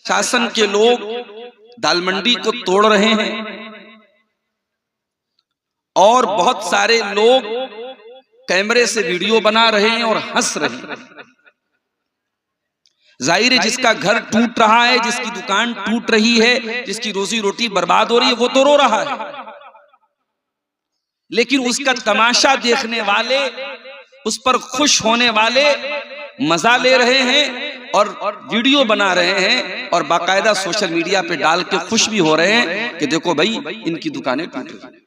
शासन के लोग दाल मंडी को तोड़ रहे हैं और बहुत सारे लोग कैमरे से वीडियो बना रहे हैं और हंस रहे हैं। जाहिर है जिसका घर टूट रहा है, जिसकी दुकान टूट रही है, जिसकी रोजी रोटी बर्बाद हो रही है, वो तो रो रहा है, लेकिन उसका तमाशा देखने वाले, उस पर खुश होने वाले मजा ले रहे हैं और वीडियो बना रहे हैं और बाकायदा सोशल मीडिया पे डाल के खुश भी हो रहे हैं कि देखो भाई इनकी दुकानें टूट रही।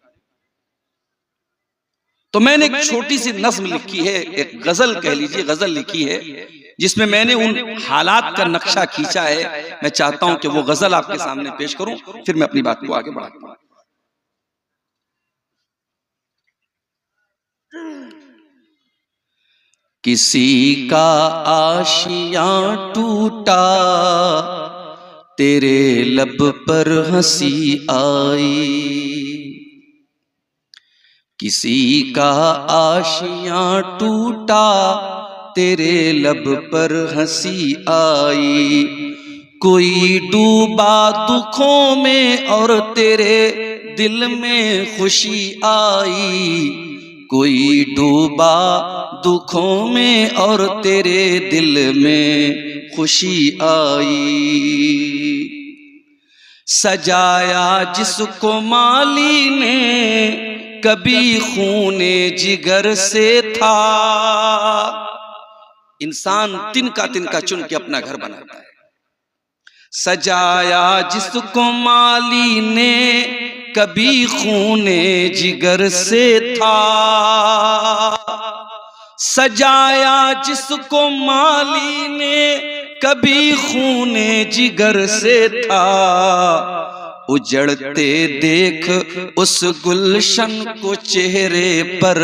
तो मैंने एक छोटी सी नज्म लिखी है, एक गजल कह लीजिए, गजल लिखी है जिसमें मैंने उन हालात का नक्शा खींचा है। मैं चाहता हूं कि वो गजल आपके सामने पेश करूं, फिर मैं अपनी बात को आगे बढ़ाता हूं। किसी का आशियां टूटा, तेरे लब पर हंसी आई। किसी का आशियां टूटा, तेरे लब पर हंसी आई। कोई डूबा दुखों में और तेरे दिल में खुशी आई। कोई डूबा दुखों में और तेरे दिल में खुशी आई। सजाया जिसको माली ने कभी खूने जिगर से था। इंसान तिनका तिनका चुन के अपना घर बनाता है। सजाया जिसको माली ने कभी खूने जिगर से था। सजाया जिसको माली ने कभी खूने जिगर से था। उजड़ते देख उस गुलशन को चेहरे पर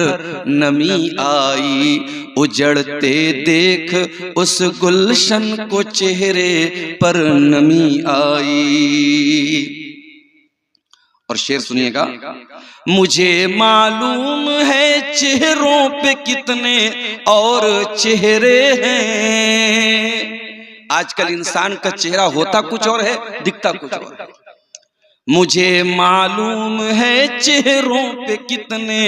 नमी आई। उजड़ते देख उस गुलशन को चेहरे पर नमी आई। और शेर सुनिएगा। मुझे मालूम है चेहरों पे कितने और चेहरे हैं। आजकल इंसान का चेहरा होता कुछ और है, दिखता कुछ और है। मुझे मालूम है चेहरों पे कितने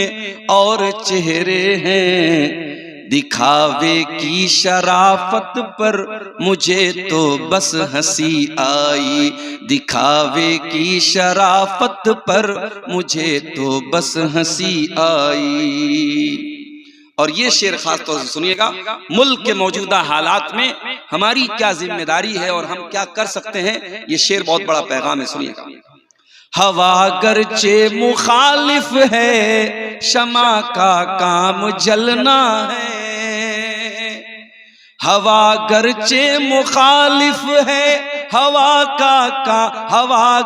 और चेहरे हैं। दिखावे की शराफत पर मुझे तो बस हंसी आई। दिखावे की शराफत पर मुझे तो बस हंसी आई। और ये शेर खास तौर से सुनिएगा। मुल्क के मौजूदा हालात में हमारी क्या जिम्मेदारी है और हम क्या कर सकते हैं, ये शेर बहुत बड़ा पैगाम है, सुनिएगा। हवा गर्चे मुखालिफ है, शमा का काम जलना है। हवा गर्चे मुखालिफ है, हवा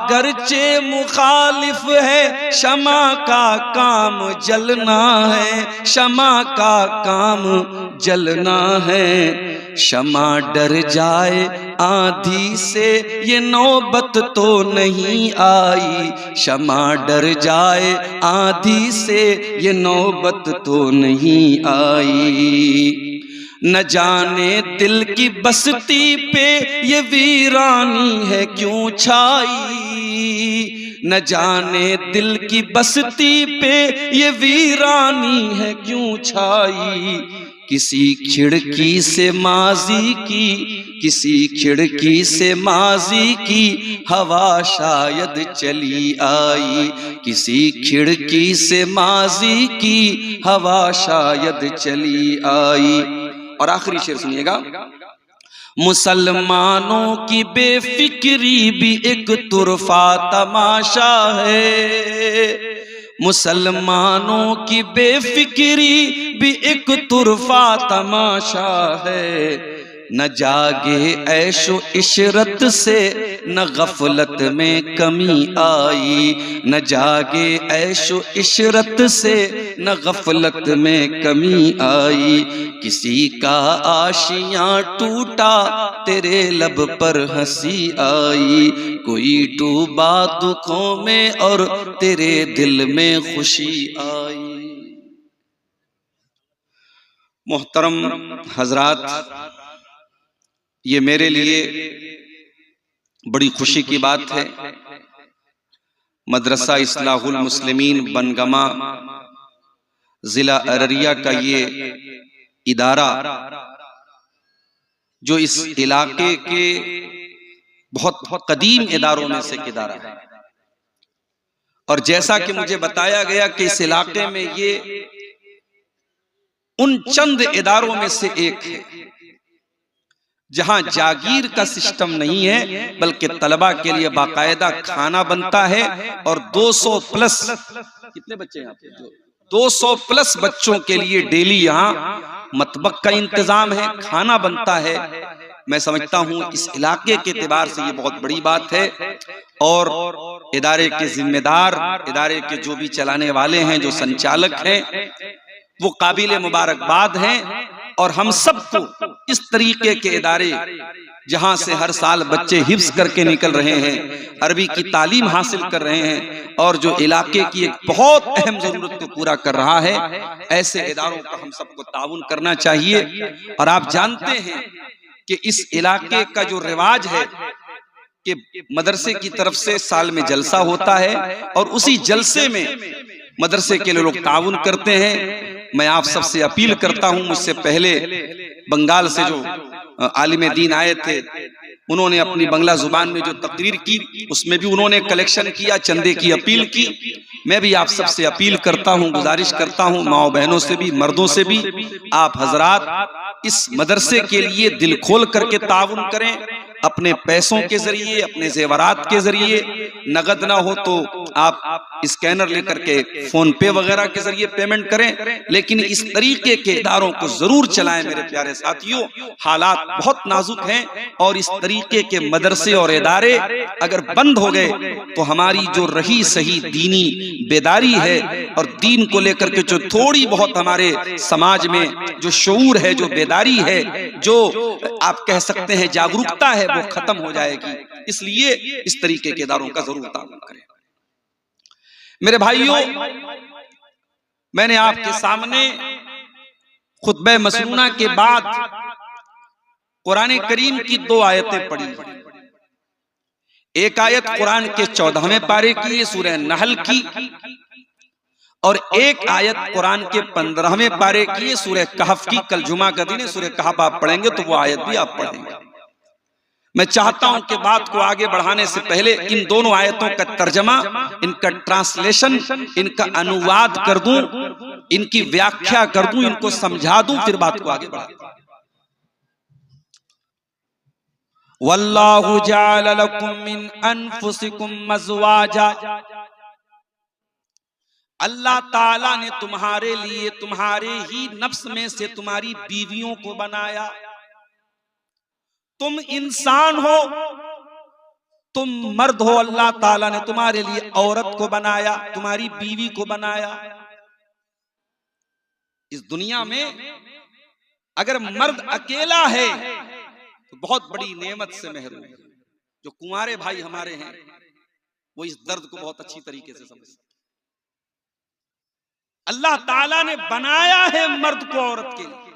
गर्चे मुखालिफ है, शमा का काम जलना है। शमा का काम जलना है। शमा डर जाए आंधी से ये नौबत तो नहीं आई। शमा डर जाए आंधी से ये नौबत तो नहीं आई। न जाने दिल की बस्ती पे ये वीरानी है क्यों छाई। न जाने दिल की बस्ती पे ये वीरानी है क्यों छाई। किसी खिड़की से माजी की, किसी खिड़की से माजी की हवा शायद चली आई। किसी खिड़की से माजी की हवा शायद चली आई। और आखिरी शेर सुनिएगा। मुसलमानों की बेफिक्री भी एक तुरफा तमाशा है। मुसलमानों की बेफिक्री भी एक तुरफा तमाशा है। न जागे ऐशो इशरत से न गफलत में कमी आई। न जागे ऐशो इशरत से न गफलत में कमी आई। किसी का आशियां टूटा, तेरे लब पर हंसी आई। कोई डूबा दुखों में और तेरे दिल में खुशी आई। मोहतरम हजरात, ये मेरे लिए बड़ी खुशी की बात है, मदरसा इस्लाहुल मुस्लिमीन बनगमा जिला अररिया का ये इदारा जो इस इलाके के बहुत कदीम इदारों में से एक इदारा है, और जैसा कि मुझे बताया गया कि इस इलाके में ये उन चंद इदारों में से एक है जहां जागीर का सिस्टम नहीं है, बल्कि तलबा के लिए बाकायदा खाना बनता है और 200 प्लस, कितने बच्चे हैं आपके? 200 प्लस बच्चों के लिए डेली यहाँ मतबक का इंतजाम है, खाना बनता है। मैं समझता हूँ इस इलाके के एतबार से ये बहुत बड़ी बात है, और इदारे के जिम्मेदार, इदारे के जो भी चलाने वाले हैं, जो संचालक हैं, वो काबिल मुबारकबाद हैं। और हम सबको इस तरीके के इदारे जहां से हर साल बच्चे हिफ्ज करके निकल रहे हैं, अरबी की तालीम हासिल कर रहे हैं, और जो इलाके की एक बहुत अहम जरूरत को पूरा कर रहा है, ऐसे इदारों का हम सबको ताउन करना चाहिए। और आप जानते हैं कि इस इलाके का जो रिवाज है कि मदरसे की तरफ से साल में जलसा होता है, और उसी जलसे में मदरसे के लोग ताउन करते हैं। मैं आप सबसे अपील करता हूं, मुझसे पहले बंगाल से जो आलिम दीन आए थे, उन्होंने अपनी बंगला जुबान में जो तकरीर की, उसमें भी उन्होंने कलेक्शन किया, चंदे की अपील की। मैं भी आप सबसे अपील करता हूं, गुजारिश करता हूं, माओ बहनों से भी, मर्दों से भी, आप हजरात इस मदरसे के लिए दिल खोल करके ताउन करें, अपने पैसों के जरिए, अपने जेवरात के जरिए, नगद ना हो तो आप स्कैनर लेकर के फोन पे वगैरह के जरिए पेमेंट करें, लेकिन इस तरीके के इदारों को जरूर चलाएं मेरे प्यारे साथियों। हालात बहुत नाजुक हैं, और इस तरीके के मदरसे और इदारे अगर बंद हो गए तो हमारी जो रही सही दीनी बेदारी है, और दीन को लेकर के जो थोड़ी बहुत हमारे समाज में जो शऊर है, जो बेदारी है, जो आप कह सकते हैं जागरूकता है, वो खत्म हो जाएगी। इसलिए इस तरीके के इदारों का जरूर ताउन करें। मेरे भाइयों, मैंने आपके सामने खुतबे मसनूना के बाद कुरान करीम की 2 आयतें पढ़ी। एक आयत कुरान के 14वें पारे की, सूरह नहल की, और एक आयत कुरान के 15वें पारे की, सूरह कहफ की। कल जुमा का दिन है, सूरह कहफ आप पढ़ेंगे तो वो आयत भी आप पढ़ेंगे। मैं चाहता हूं कि बात को आगे बढ़ाने से पहले इन दोनों आयतों का तर्जमा, इनका ट्रांसलेशन, इनका अनुवाद कर दूं, इनकी व्याख्या कर दूं, इनको समझा दूं, फिर बात को आगे बढ़ा। वल्लाहु जअल लकुम मिन अनफुसिकुम अज़वाजा, अल्लाह ताला ने तुम्हारे लिए तुम्हारे ही नफ्स में से तुम्हारी बीवियों को बनाया। तुम इंसान हो, तुम मर्द हो, अल्लाह ताला ने तुम्हारे लिए औरत को बनाया, तुम्हारी बीवी को बनाया। इस दुनिया में अगर मर्द अकेला है तो बहुत बड़ी नेमत से महरूम है। जो कुंवारे भाई हमारे हैं वो इस दर्द को बहुत अच्छी तरीके से समझते हैं। अल्लाह ताला ने बनाया है मर्द को औरत के लिए।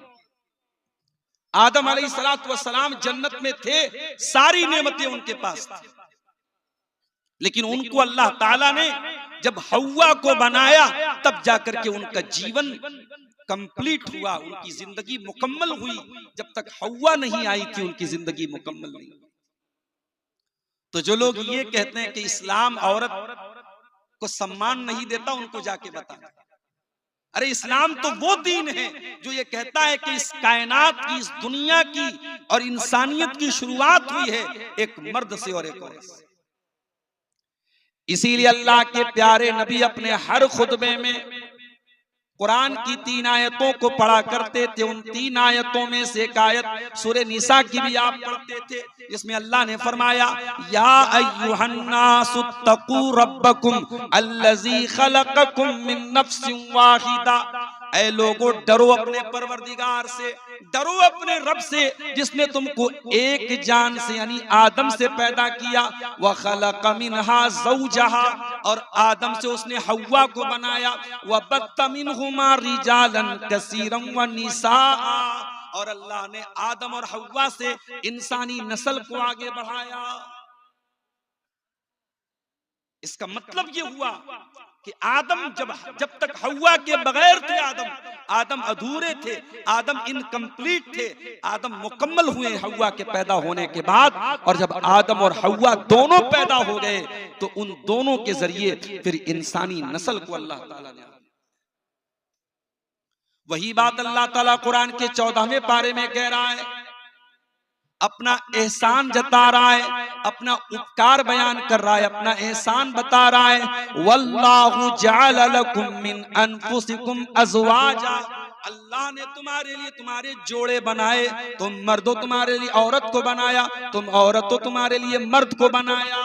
आदम अलैहिस्सलातु वस्सलाम जन्नत में थे, सारी नेमतें उनके पास थी, लेकिन उनको अल्लाह ताला ने जब हव्वा को बनाया तब जाकर के उनका जीवन कंप्लीट हुआ, उनकी जिंदगी मुकम्मल हुई। जब तक हव्वा नहीं आई थी उनकी जिंदगी मुकम्मल नहीं। तो जो लोग ये कहते हैं कि इस्लाम औरत को सम्मान नहीं देता, उनको जाके बता, अरे इस्लाम तो वो दीन है जो ये कहता है कि इस कायनात की, इस दुनिया की और इंसानियत की शुरुआत हुई है एक मर्द से और एक औरत से। इसीलिए अल्लाह के प्यारे नबी अपने हर खुतबे में कुरान की 3 आयतों को पढ़ा करते थे। उन 3 आयतों में से एक आयत सूरह निसा की भी आप पढ़ते थे, इसमें अल्लाह ने फरमाया, या अय्युहन्नासुत्तकू रब्बकुम अल्लज़ी खलक़कुम मिन नफ्सिन वाहिदा, ऐ लोगो डरो अपने परवरदिगार से, डरो अपने रब से जिसने तुमको एक जान से यानी आदम से पैदा किया। व खलक़ मिनहा ज़ौजहा, और आदम से उसने हव्वा को बनाया। व बत्त मिनहुमा रिजालन कसीरन व निसाआ, और अल्लाह ने आदम और हव्वा से इंसानी नस्ल को आगे बढ़ाया। इसका मतलब ये हुआ कि आदम जब तक हव्वा के बगैर थे, आदम अधूरे थे, आदम इनकम्प्लीट थे। आदम मुकम्मल हुए हव्वा के पैदा होने के बाद, और जब आदम और हव्वा दोनों पैदा हो गए तो उन दोनों के जरिए फिर इंसानी नस्ल को अल्लाह ताला ने, वही बात अल्लाह ताला कुरान के 14वें पारे में कह रहा है, अपना एहसान जता रहा है, अपना उपकार बयान कर रहा है, अपना एहसान बता रहा है। वल्लाहु जअल लकुम मिन अनफुसिकुम अज़वाजा, अल्लाह ने तुम्हारे लिए तुम्हारे जोड़े बनाए, तुम मर्दों तुम्हारे लिए औरत को बनाया, तुम औरतों तुम्हारे लिए मर्द को बनाया।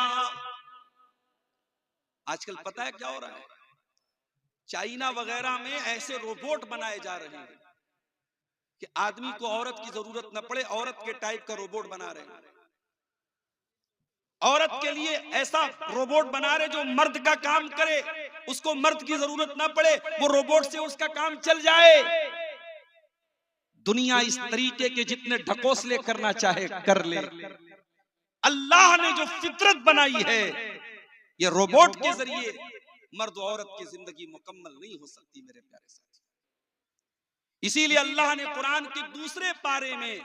आजकल पता है क्या हो रहा है, चाइना वगैरह में ऐसे रोबोट बनाए जा रहे हैं कि आदमी को औरत की जरूरत न पड़े, औरत के टाइप का रोबोट बना रहे हैं। औरत के लिए ऐसा रोबोट बना रहे जो मर्द का काम करे, उसको मर्द की जरूरत ना पड़े, वो रोबोट से उसका काम चल जाए। दुनिया इस तरीके के जितने ढकोसले करना चाहे कर ले, अल्लाह ने जो फितरत बनाई है, ये रोबोट के जरिए मर्द औरत की जिंदगी मुकम्मल नहीं हो सकती मेरे प्यारे साथी। इसीलिए अल्लाह ने कुरान के दूसरे पारे में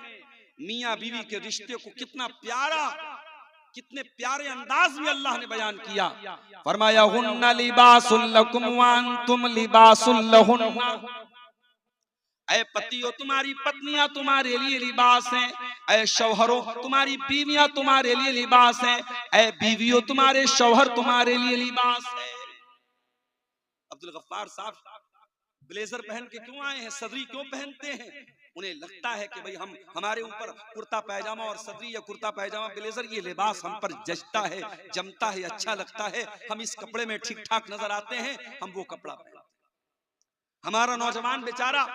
मियां बीवी के रिश्ते को कितने प्यारे अंदाज में अल्लाह ने बयान किया। फरमाया हुन्ना लिबासुल लकुम व अंतुम लिबासुल लहुन्ना, ऐ पतियों तुम्हारी पत्नियां तुम्हारे लिए लिबास हैं, ऐ शौहरों तुम्हारी बीवियां तुम्हारे लिए लिबास हैं, ऐ बीवियों तुम्हारे शौहर तुम्हारे लिए लिबास है। अब्दुल गफ्फार साहब ब्लेजर पहन के क्यों आए हैं, सदरी क्यों पहनते हैं? उन्हें लगता है कि भाई हमारे ऊपर कुर्ता पैजामा और सदरी या कुर्ता पैजामा ब्लेजर ये लिबास हम पर जचता है, जमता है, अच्छा लगता है, हम इस कपड़े में ठीक ठाक नजर आते हैं, हम वो कपड़ा पहनते हैं। हमारा नौजवान बेचारा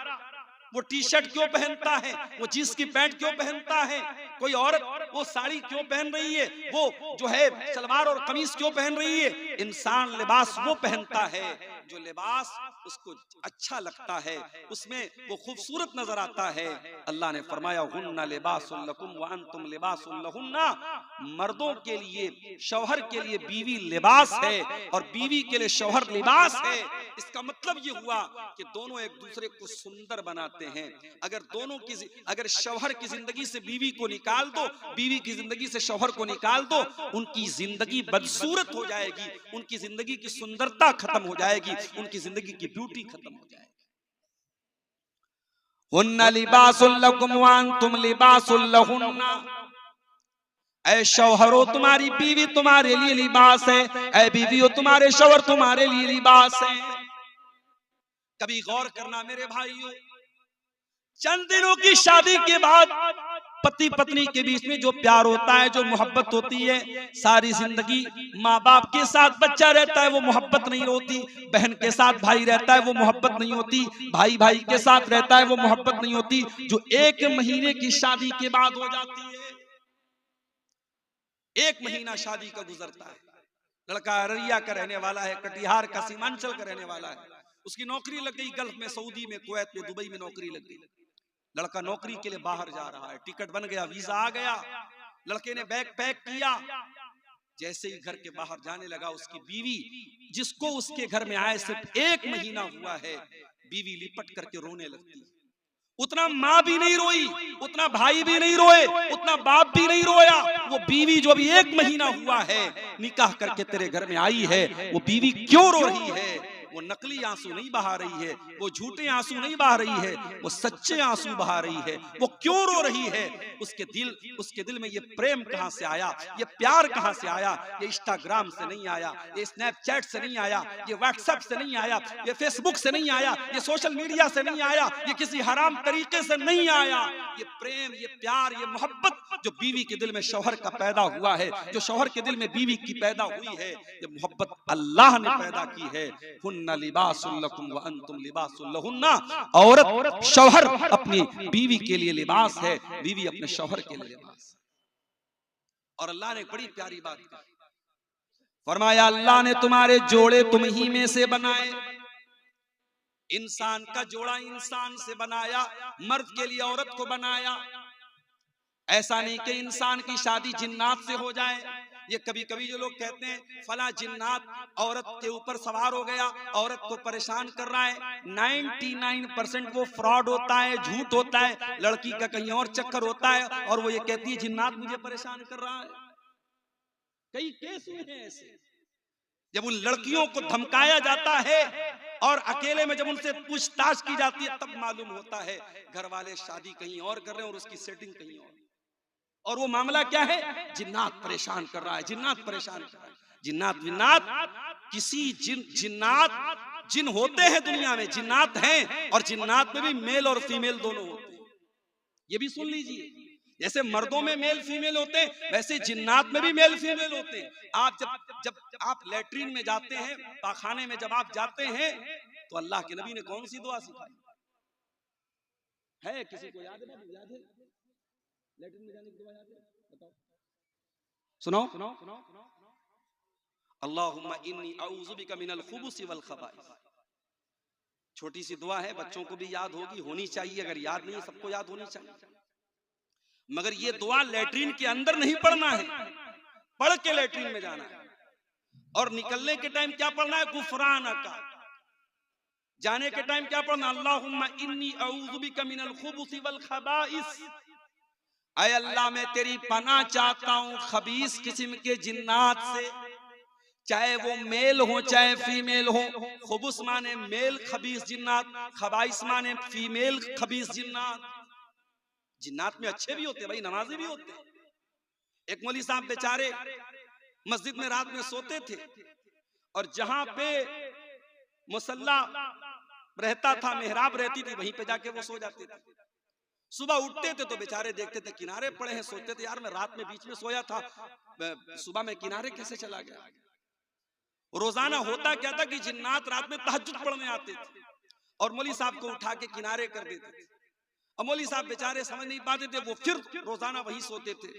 वो टी शर्ट क्यों पहनता है, वो जींस की पैंट क्यों पहनता है, कोई औरत वो साड़ी क्यों पहन रही है, वो जो है सलवार और कमीज क्यों पहन रही है? इंसान लिबास वो पहनता है जो लिबास उसको अच्छा लगता है, उसमें वो खूबसूरत नजर आता है। अल्लाह ने फरमाया हुन्ना लिबासुल लकुम व अंतुम लिबासुल लहुन्ना, मर्दों के लिए शौहर के लिए बीवी लिबास है और बीवी के लिए शौहर लिबास है। इसका मतलब ये हुआ कि दोनों एक दूसरे को सुंदर बनाते हैं। अगर शौहर की जिंदगी से बीवी को निकाल दो, बीवी की जिंदगी से शौहर को निकाल दो, उनकी जिंदगी बदसूरत हो जाएगी, उनकी जिंदगी की सुंदरता खत्म हो जाएगी, उनकी जिंदगी की ब्यूटी खत्म हो जाएगी। हुन्ना लिबासुल लकुम व अंतुम लिबासुल लहुन्ना, ऐ शौहरों तुम्हारी बीवी तुम्हारे लिए लिबास है, ऐ बीवियों तुम्हारे शौहर तुम्हारे लिए लिबास है। कभी गौर करना मेरे भाइयों, चंद दिनों की शादी के बाद पति पत्नी के बीच में जो प्यार होता है, जो मोहब्बत होती है, सारी जिंदगी माँ बाप के साथ बच्चा रहता है वो मोहब्बत नहीं होती, बहन के साथ भाई रहता है वो मोहब्बत नहीं होती, भाई भाई के साथ रहता है वो मोहब्बत नहीं होती, जो 1 महीने की शादी के बाद हो जाती है। 1 महीना शादी का गुजरता है, लड़का अररिया का रहने वाला है, कटिहार का, सीमांचल का रहने वाला है, उसकी नौकरी लग गई गल्फ में, सऊदी में, कुवैत में, दुबई में नौकरी लग गई। लड़का नौकरी के लिए बाहर जा रहा है, टिकट बन गया, वीजा आ गया, लड़के ने बैग पैक किया, जैसे ही घर के बाहर जाने लगा, उसकी बीवी, जिसको उसके घर में आए सिर्फ 1 महीना हुआ है, बीवी लिपट करके रोने लगती। उतना माँ भी नहीं रोई, उतना भाई भी नहीं रोए, उतना बाप भी नहीं रोया। वो बीवी जो अभी 1 महीना हुआ है निकाह करके तेरे घर में आई है, वो बीवी क्यों रो रही है? वो नकली आंसू नहीं बहा रही है, वो झूठे आंसू नहीं बहा रही है, वो सच्चे आंसू बहा रही है। वो क्यों रो रही है? उसके दिल में ये प्रेम कहां से आया, ये प्यार कहां से आया? ये इंस्टाग्राम से नहीं आया, ये स्नैपचैट से नहीं आया, ये व्हाट्सएप से नहीं आया, ये फेसबुक से नहीं आया, ये सोशल मीडिया से नहीं आया, ये किसी हराम तरीके से नहीं आया। ये प्रेम, ये प्यार, ये मोहब्बत जो बीवी के दिल में शौहर का पैदा हुआ है, जो शौहर के दिल में बीवी की पैदा हुई है, ये मोहब्बत अल्लाह ने पैदा की है। हुन्ना लिबासुल लकुम व अंतुम लिबासुल लहुन्ना, औरत शौहर अपनी बीवी के लिए लिबास है, बीवी अपने शौहर के लिए लिबास है। और अल्लाह ने बड़ी प्यारी बात कही, फरमाया अल्लाह ने तुम्हारे जोड़े तुम ही में से बनाए। इंसान का जोड़ा इंसान से बनाया, मर्द के लिए औरत को बनाया। ऐसा नहीं कि इंसान की शादी जिन्नात से हो जाए, ये कभी कभी जो लोग कहते हैं फला जिन्नात औरत के ऊपर सवार हो गया, औरत को परेशान कर रहा है, 99% वो फ्रॉड होता है, झूठ होता है, लड़की का कहीं और चक्कर होता है और वो ये कहती है जिन्नात मुझे परेशान कर रहा है। कई केस हुए हैं ऐसे, जब उन लड़कियों को धमकाया जाता है और अकेले में जब उनसे पूछताछ की जाती है तब मालूम होता है घर वाले शादी कहीं और कर रहे हैं और उसकी सेटिंग कहीं और वो मामला क्या है, जिन्नात परेशान कर रहा है, जिन्नात परेशान कर रहा है। जिन्नात विन्नात किसी जिन्नात जिन होते हैं दुनिया में, जिन्नात हैं और जिन्नात में भी मेल और फीमेल दोनों होते हैं। ये भी सुन लीजिए, जैसे मर्दों में मेल फीमेल होते हैं वैसे जिन्नात में भी मेल फीमेल होते हैं। आप जब आप लैट्रीन में जाते हैं, पाखाने में जब आप जाते हैं तो अल्लाह के नबी ने कौन सी दुआ सिखाई है? किसी को याद है? बाबू याद है? लैट्रीन में जाने की दुआ याद है? बताओ, सुनाओ। अल्लाहुम्मा इन्नी अऊज़ु बिका मिनल खुबुसी वल खबाइस। छोटी सी दुआ है, बच्चों को भी याद होनी चाहिए, अगर याद नहीं सबको याद होनी चाहिए। मगर ये दुआ लैट्रीन के अंदर नहीं पढ़ना है, पढ़ के लैट्रीन में जाना है और निकलने के टाइम क्या पढ़ना है? गुफरानका। जाने के टाइम क्या पढ़ना? अल्लाहुम्मा इन्नी अऊज़ु बिका मिनल खुबुसी वल खबाइस। ऐ अल्लाह मैं तेरी पनाह चाहता हूं खबीस किस्म के जिन्नात से, चाहे वो मेल हो चाहे फीमेल हो। खुबुस माने मेल खबीस जिन्नात, खबाइस माने फीमेल खबीस जिन्नात। जिन्नात में अच्छे भी होते हैं भाई, नमाजी भी होते हैं। एक मौलवी साहब बेचारे मस्जिद में रात में सोते थे और जहां पे मुसल्ला रहता था, मेहराब रहती थी, वहीं पे जाके वो सो जाते थे। सुबह उठते थे तो बेचारे देखते थे किनारे पड़े हैं, सोचते थे यार मैं रात में बीच में सोया था, सुबह में किनारे कैसे चला गया। रोजाना होता क्या था कि जिन्नात रात में तहज्जुद पढ़ने आते थे और मौलवी साहब को उठा के किनारे कर देते थे। और मौलवी साहब बेचारे समझ नहीं पाते थे, वो फिर रोजाना वही सोते थे।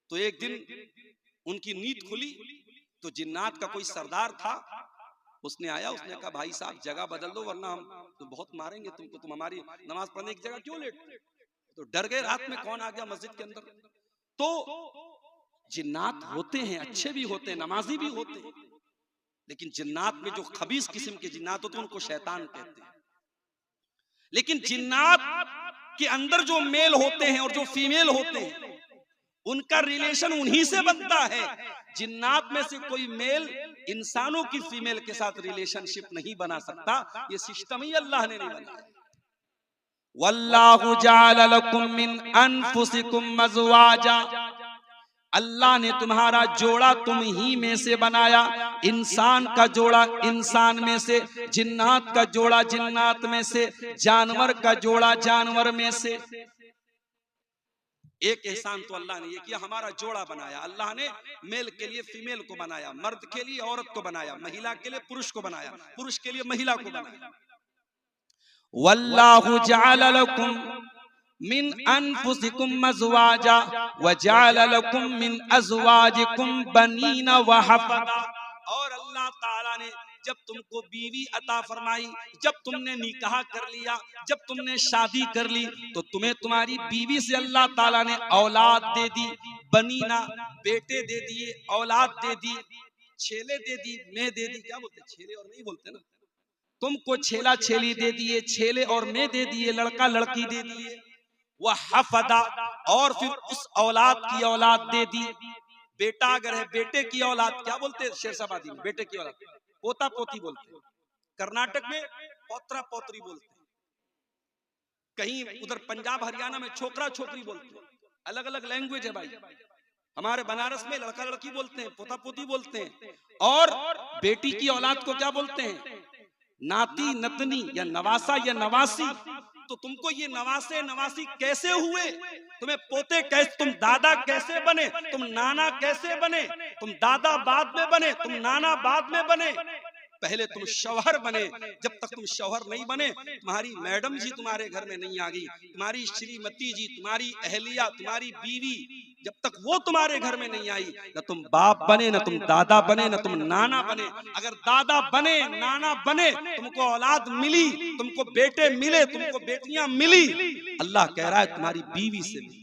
तो एक दिन उनकी नींद खुली तो जिन्नात का कोई सरदार था, उसने आया, उसने कहा भाई साहब जगह बदल दो वरना हम तो बहुत मारेंगे तुमको, तुम हमारी नमाज पढ़ने की जगह क्यों लेट। तो डर गए, रात में कौन आ गया मस्जिद के अंदर। तो जिन्नात होते हैं, अच्छे भी होते हैं, नमाजी भी होते हैं, लेकिन जिन्नात में जो खबीस किस्म के जिन्नात होते हैं उनको शैतान कहते हैं। लेकिन जिन्नात के अंदर जो मेल होते हैं और जो फीमेल होते हैं उनका रिलेशन उन्हीं से बनता है। जिन्नात में से कोई मेल इंसानों की फीमेल के साथ रिलेशनशिप नहीं बना सकता, ये सिस्टम ही अल्लाह ने नहीं बनाया। वल्लाहु जअल लकुम मिन अनफुसिकुम अज़वाजा, अल्लाह ने तुम्हारा जोड़ा तुम ही में से बनाया, इंसान का जोड़ा इंसान में से, जिन्नात का जोड़ा जिन्नात में से, जानवर का जोड़ा जानवर में से। एक एहसान तो अल्लाह ने ये किया, हमारा जोड़ा बनाया। अल्लाह ने मेल के लिए फीमेल को बनाया, मर्द के लिए औरत को बनाया, महिला के लिए पुरुष को बनाया, पुरुष के लिए महिला को बनाया। वल्लाहु जअल लकुम मिन अनफुसिकुम अज़वाजा व जअल लकुम मिन अज़वाजिकुम बनीना व हफ़दा। और अल्लाह ताला ने जब तुमको बीवी अता फरमाई, जब तुमने निकाह कर लिया, जब तुमने शादी कर ली, तो तुम्हें तुम्हारी बीवी से अल्लाह ताला ने औलाद दे दी, बनीना बेटे दे दिए, औलाद दे दी, छेले दे दी, मैं दे दी। क्या बोलते, छेले और नहीं बोलते ना, तुमको छेला छेली दे दिए, छेले और मैं दे दिए, लड़का लड़की दे दिए। वह हफदा, और फिर उस औलाद की औलाद दे दी। बेटा अगर है, बेटे की औलाद क्या बोलते हैं शेरशाबादी में, बेटे की औलाद पोता पोती बोलते हैं, कर्नाटक में पौत्रा पौत्री बोलते हैं, कहीं उधर पंजाब हरियाणा में छोकरा छोकरी बोलते हैं। अलग अलग लैंग्वेज है भाई। हमारे बनारस में लड़का लड़की बोलते हैं, पोता पोती बोलते हैं। और बेटी की औलाद को क्या बोलते हैं, नाती नतनी या नवासा या नवासी। तो तुमको ये नवासे नवासी कैसे हुए, तुम्हें पोते कैसे, तुम दादा कैसे बने, तुम नाना कैसे बने, तुम दादा बाद में बने, तुम नाना बाद में बने, पहले तुम शौहर बने। जब तक तुम शौहर नहीं बने, तुम्हारी मैडम जी तुम्हारे घर में नहीं आ गई, तुम्हारी श्रीमती जी, तुम्हारी अहलिया, तुम्हारी बीवी, जब तक वो तुम्हारे घर में नहीं आई, न तुम बाप बने, न तुम दादा बने, न तुम नाना बने। अगर दादा बने, नाना बने, तुमको औलाद मिली, तुमको बेटे मिले, तुमको बेटियां मिली, अल्लाह कह रहा है तुम्हारी बीवी से मिली।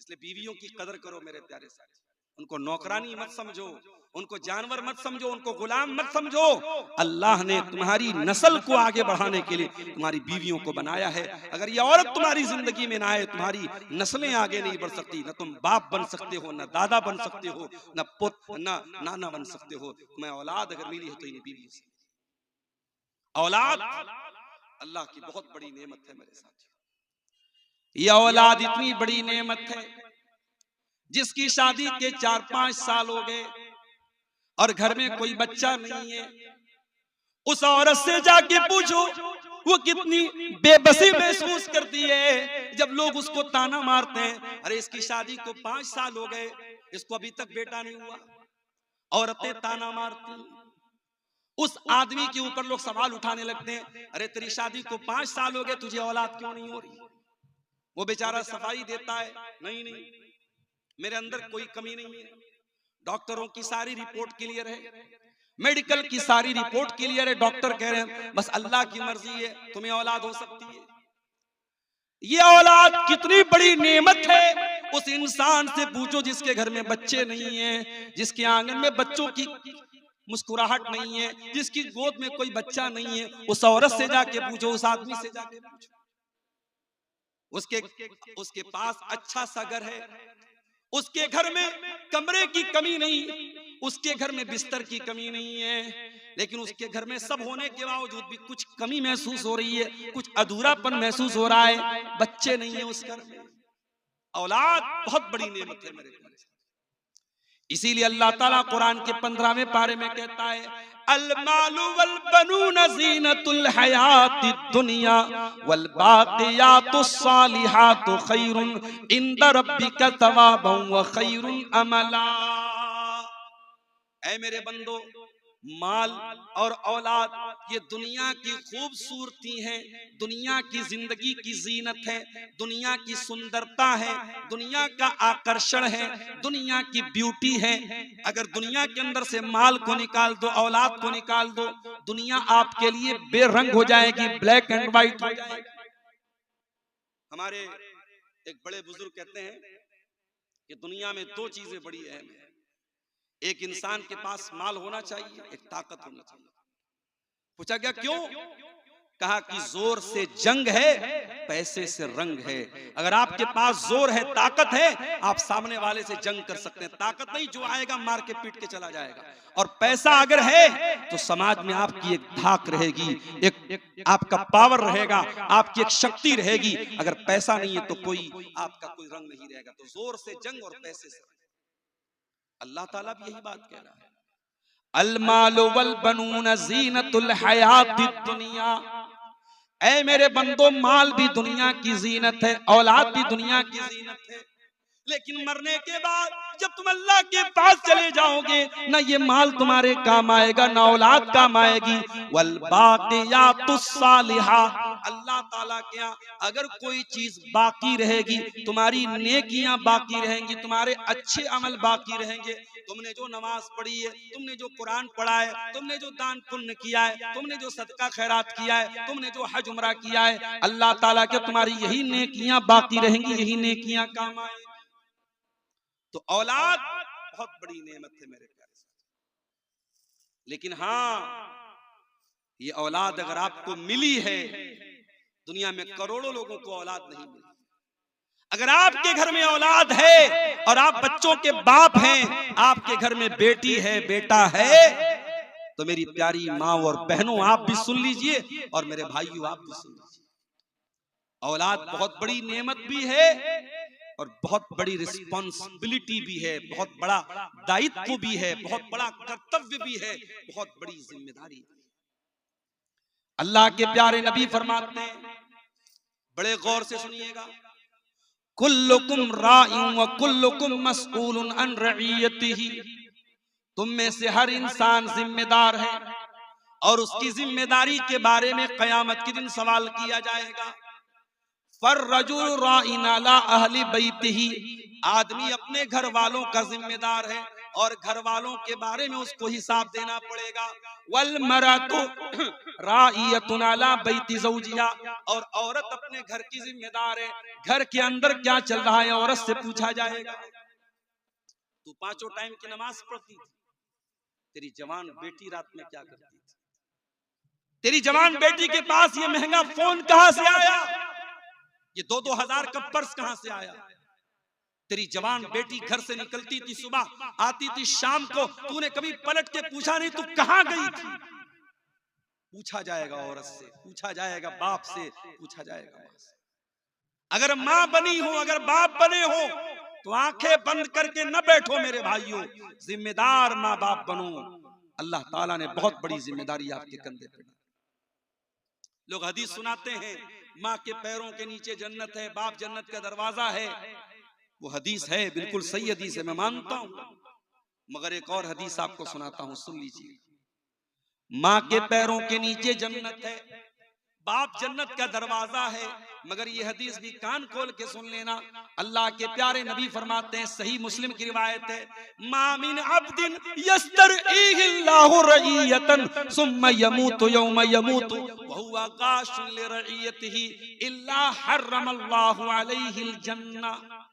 इसलिए बीवियों की कदर करो मेरे प्यारे साथी। उनको नौकरानी मत समझो, उनको जानवर मत समझो, उनको गुलाम मत समझो। अल्लाह ने तुम्हारी नस्ल को आगे बढ़ाने के लिए तुम्हारी बीवियों को बनाया है। अगर ये औरत तुम्हारी जिंदगी में ना आए, तुम्हारी नस्लें आगे नहीं बढ़ सकती। न तुम बाप बन सकते हो, न दादा बन सकते हो, न पुत्र न नाना बन सकते हो। तुम्हें औलाद अगर मिली है तो इन बीवी से। औलाद अल्लाह की बहुत बड़ी नेमत है मेरे साथियों। यह औलाद इतनी बड़ी नेमत है, जिसकी शादी के 4-5 साल हो गए और घर में कोई बच्चा नहीं है, उस औरत से जाके पूछो वो कितनी बेबसी महसूस करती है जब लोग उसको ताना मारते हैं, अरे इसकी शादी को 5 साल हो गए, इसको अभी तक बेटा नहीं हुआ। औरतें ताना मारती, उस आदमी के ऊपर लोग सवाल उठाने लगते हैं, अरे तेरी शादी को 5 साल हो गए, तुझे औलाद क्यों नहीं हो रही? वो बेचारा सफाई देता है, नहीं नहीं मेरे अंदर कोई कमी नहीं है, डॉक्टरों की सारी रिपोर्ट क्लियर है, मेडिकल की सारी रिपोर्ट क्लियर है, डॉक्टर कह रहे हैं बस अल्लाह की मर्जी है, तुम्हें औलाद हो सकती है। ये औलाद कितनी बड़ी नेमत है। उस इंसान से पूछो जिसके घर में बच्चे नहीं हैं, जिसके आंगन में बच्चों की मुस्कुराहट नहीं है, जिसकी गोद में कोई बच्चा नहीं है, उस औरत से जाके पूछो, उस आदमी से जाके पूछो। उसके पास अच्छा सा घर है, उसके घर में कमरे की कमी नहीं, उसके घर में बिस्तर की कमी नहीं है, लेकिन उसके घर में सब होने के बावजूद भी कुछ कमी महसूस हो रही है, कुछ अधूरापन महसूस हो रहा है, बच्चे नहीं है उस घर में। औलाद बहुत बड़ी नेमत है मेरे प्यारे। इसीलिए अल्लाह ताला कुरान के 15वें पारे में कहता है, अल मालु वल बनून ज़ीनतुल हयातिद दुनिया वल बाक़ियातुस सालिहातु खैरुन इंदा रब्बिका सवाबन व खैरुन अमला। ऐ मेरे बंदो, माल और औलाद ये दुनिया की खूबसूरती है, दुनिया की जिंदगी की जीनत है, दुनिया की सुंदरता है, दुनिया का आकर्षण है, दुनिया की ब्यूटी है। अगर दुनिया के अंदर से माल को निकाल दो, औलाद को निकाल दो, दुनिया आपके लिए बेरंग हो जाएगी, ब्लैक एंड व्हाइट हो जाएगी। हमारे एक बड़े बुजुर्ग कहते हैं कि दुनिया में 2 चीजें बड़ी अहम है, एक इंसान के पास माल होना चाहिए, एक ताकत होनी चाहिए। पूछा गया क्यों? कहा कि जोर से जंग है, पैसे से रंग है। अगर आपके पास जोर है, ताकत है, आप सामने वाले से जंग कर सकते हैं। ताकत नहीं, जो आएगा मार के पीट के चला जाएगा। और पैसा अगर है तो समाज में आपकी एक धाक रहेगी, एक आपका पावर रहेगा, आपकी एक शक्ति रहेगी। अगर पैसा नहीं है तो आपका कोई रंग नहीं रहेगा। तो जोर से जंग और पैसे से। अल्लाह ताला भी यही बात कह रहा है, अल मालु वल बनून ज़ीनतुल हयातिद दुनिया। ऐ मेरे बंदो, माल भी दुनिया की जीनत है, औलाद भी दुनिया की जीनत है, लेकिन मरने के बाद जब तुम अल्लाह के पास चले जाओगे, ना ये माल तुम्हारे काम आएगा, ना औलाद काम आएगी। वल बाक़ियातुस सालिहा, अल्लाह ताला के यहाँ अगर कोई चीज बाकी रहेगी, तुम्हारी नेकियां बाकी रहेंगी, तुम्हारे अच्छे अमल बाकी रहेंगे। तुमने जो नमाज पढ़ी है, तुमने जो कुरान पढ़ा है, तुमने जो दान पुण्य किया है, तुमने जो सदका खैरात किया है, तुमने जो हज उमरा किया है, अल्लाह ताला के तुम्हारी यही नेकियां बाकी रहेंगी, यही नेकियां काम आएंगी। तो औलाद बहुत बड़ी नेमत है मेरे प्यारे साथी। लेकिन हाँ, ये औलाद अगर आपको मिली है, दुनिया में करोड़ों लोगों को औलाद नहीं मिली। अगर आपके घर में औलाद है और आप बच्चों के बाप हैं, आपके घर में बेटी है, बेटा है, तो मेरी प्यारी माँ और बहनों, आप भी सुन लीजिए और मेरे भाइयों आप भी सुन लीजिए। औलाद बहुत बड़ी नेमत भी है और बहुत बड़ी रिस्पॉन्सिबिलिटी भी है, बहुत बड़ा दायित्व भी है, बहुत बड़ा कर्तव्य भी है, बहुत बड़ी जिम्मेदारी। अल्लाह के प्यारे नबी फरमाते हैं, बड़े गौर से सुनिएगा, कुल्लुकुम राइउन व कुल्लुकुम मसऊलुन अन रइयतिही। तुम में से हर इंसान जिम्मेदार है और उसकी जिम्मेदारी के बारे में कयामत के दिन सवाल किया जाएगा। फर्रजुल राइन अला अहली बैतिही, आदमी अपने घर वालों का जिम्मेदार है और घर वालों के बारे में उसको हिसाब देना पड़ेगा। वल मरातु राइयतुन अला बैति ज़ौजिहा, और औरत अपने घर की जिम्मेदार है, घर के अंदर क्या चल रहा है औरत से पूछा जाएगा। तू 5 टाइम की नमाज पढ़ती थी, तेरी जवान बेटी रात में क्या करती थी? तेरी जवान बेटी के पास ये महंगा फोन कहां से आया? ये 2-2 हजार का पर्स कहां से आया? तेरी जवान बेटी घर से निकलती थी, सुबह आती थी, शाम को तूने कभी पलट के पूछा नहीं तू कहां गई थी? पूछा जाएगा औरत से, पूछा जाएगा बाप से, पूछा जाएगा मां से। अगर मां बनी हो, अगर बाप बने हो तो आंखें बंद करके न बैठो मेरे भाइयों, जिम्मेदार मां बाप बनो। अल्लाह ताला ने बहुत बड़ी जिम्मेदारी आपके कंधे पे डाली। लोग हदीस सुनाते हैं माँ के पैरों के नीचे जन्नत है, बाप जन्नत का दरवाजा है। वो हदीस है, बिल्कुल सही हदीस है, मैं मानता हूं, मगर एक और हदीस आपको सुनाता हूं, सुन लीजिए। माँ के पैरों के नीचे जन्नत है, बाप जन्नत का दरवाजा है। मगर ये हदीस भी कान खोल के सुन लेना, अल्लाह के प्यारे नबी फरमाते हैं, सही मुस्लिम की रिवायत है, मा मिन अब्दिन यस्तरईहिल्लाहु रईयतन सुम्मा यमूतु यौम यमूतु व हुवा काशुन लिरईयतिही इल्ला हर्रमल्लाहु अलैहिल जन्नह।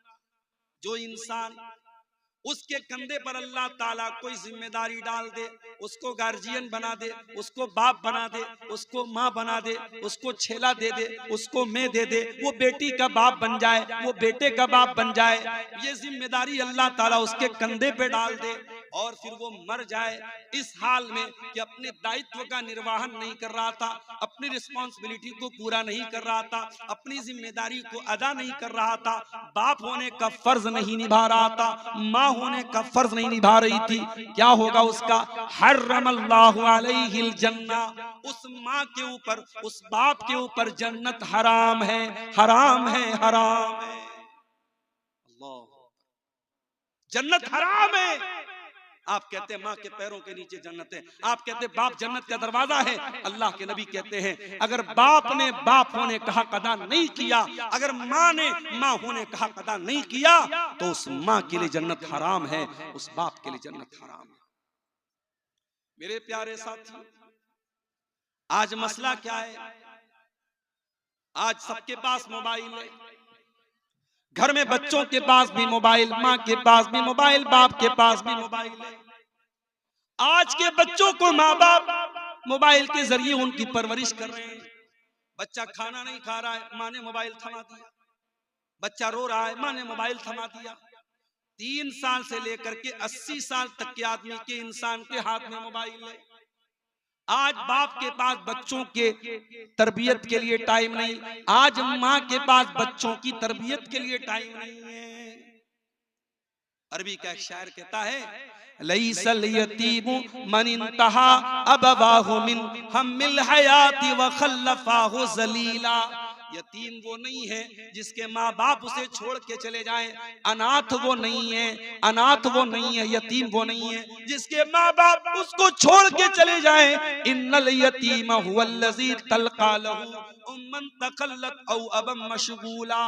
जो इंसान उसके कंधे पर अल्लाह ताला कोई जिम्मेदारी डाल दे, उसको गार्जियन बना दे, उसको बाप बना दे, उसको माँ बना दे, उसको छेला दे दे, उसको मैं दे दे, वो बेटी का बाप बन जाए, वो बेटे का बाप बन जाए, ये जिम्मेदारी अल्लाह ताला उसके कंधे पे डाल दे और फिर वो मर जाए इस हाल में कि अपने दायित्व का निर्वहन नहीं कर रहा था, अपनी रिस्पॉन्सिबिलिटी को पूरा नहीं कर रहा था, अपनी जिम्मेदारी को अदा नहीं कर रहा था, बाप होने का फर्ज नहीं निभा रहा था, माँ होने का फर्ज नहीं निभा रही थी, क्या होगा उसका? हर्रमल्लाहु अलैहिल जन्नह। उस माँ के ऊपर, उस बाप के ऊपर जन्नत हराम है, हराम है, हराम है। अल्लाह, जन्नत हराम है। आप कहते हैं माँ के पैरों के नीचे जन्नत है, आप कहते हैं बाप जन्नत का दरवाजा है। अल्लाह के नबी कहते हैं अगर बाप ने बाप होने का हक अदा नहीं किया, अगर माँ ने माँ होने का हक अदा नहीं किया, तो उस माँ के लिए जन्नत हराम है, उस बाप के लिए जन्नत हराम है। मेरे प्यारे साथी, आज मसला क्या है? आज सबके पास मोबाइल है, घर में बच्चों के पास भी मोबाइल, माँ के पास भी मोबाइल, बाप के पास भी मोबाइल है। आज के बच्चों को माँ बाप मोबाइल के जरिए उनकी परवरिश कर रहे हैं। बच्चा खाना नहीं खा रहा है, माँ ने मोबाइल थमा दिया, बच्चा रो रहा है, माँ ने मोबाइल थमा दिया। 3 साल से लेकर के 80 साल तक के आदमी के, इंसान के हाथ में मोबाइल है। आज बाप के पास बच्चों के तरबियत के लिए टाइम नहीं, आज माँ के पास बच्चों की तरबियत के लिए टाइम नहीं है। अरबी का एक शायर कहता है, लैसल यतीमु मन इंतहा अबवाहु मिन हम्मिल हयाती व खल्लफाहु जलीला। यतीम वो नहीं है जिसके माँ बाप उसे छोड़ के चले जाएं, अनाथ वो नहीं है, अनाथ वो नहीं है, यतीम वो नहीं है जिसके माँ बाप उसको छोड़ के चले जाएं। इन्नल यतीम हुवल्लज़ी तल्का लहू उम्मन तकल्लत औ अबम मशगूला।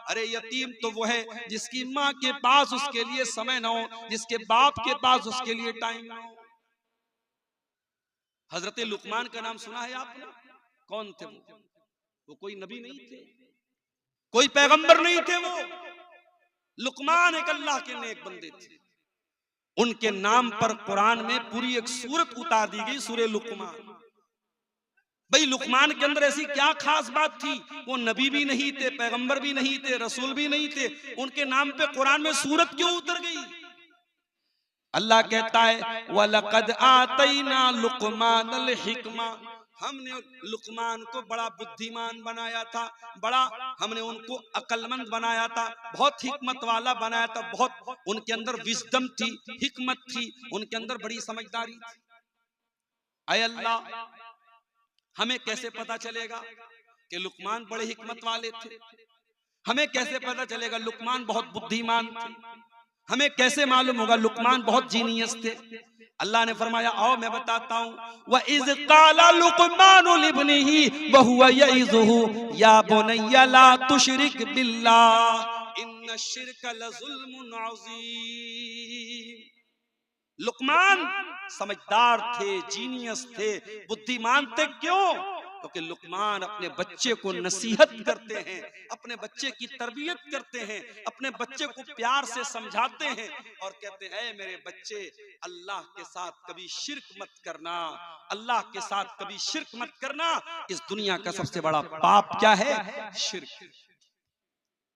अरे यतीम तो वो है जिसकी माँ के पास उसके लिए समय ना हो, जिसके बाप के पास उसके लिए टाइम ना हो। हजरत लुकमान का नाम सुना है आपने? कौन थे वो कोई नबी नहीं थे, कोई पैगंबर नहीं थे, वो लुकमान एक अल्लाह के नेक बंदे थे। उनके नाम पर कुरान में पूरी एक सूरत उतार दी गई, सूरे लुकमान। भाई लुकमान के अंदर ऐसी क्या खास बात थी? वो नबी भी नहीं थे, पैगंबर भी नहीं थे, रसूल भी नहीं थे, उनके नाम पे कुरान में सूरत क्यों उतर गई? अल्लाह कहता है वलक़द आतैना लुकमानल हिकमा, हमने लुकमान को बड़ा बुद्धिमान बनाया था, बड़ा हमने उनको अक्लमंद बनाया था, बहुत हिकमत वाला बनाया था, बहुत उनके अंदर विजडम थी, हिकमत थी, उनके अंदर बड़ी समझदारी थी। ऐ अल्लाह, हमें कैसे पता चलेगा कि लुकमान बड़े हिकमत वाले थे? हमें कैसे पता चलेगा लुकमान बहुत बुद्धिमान थे? हमें कैसे मालूम होगा लुकमान बहुत जीनियस थे? अल्लाह ने फरमाया आओ मैं बताता हूँ, व इज़ क़ाला लुक़मानु लिब्निही व हुवा यइज़ुहु या बुनय्या ला तुशरिक बिल्लाह इन्नश्शिर्क लज़ुल्मुन अज़ीम। लुकमान समझदार थे, जीनियस थे, बुद्धिमान थे। क्यों? क्योंकि लुकमान अपने बच्चे को नसीहत करते हैं, अपने बच्चे की तरबियत करते हैं, अपने बच्चे को प्यार से समझाते हैं और कहते हैं ऐ मेरे बच्चे, अल्लाह के साथ कभी शिर्क मत करना, अल्लाह के साथ कभी शिर्क मत करना। इस दुनिया का सबसे बड़ा पाप क्या है? शिर्क।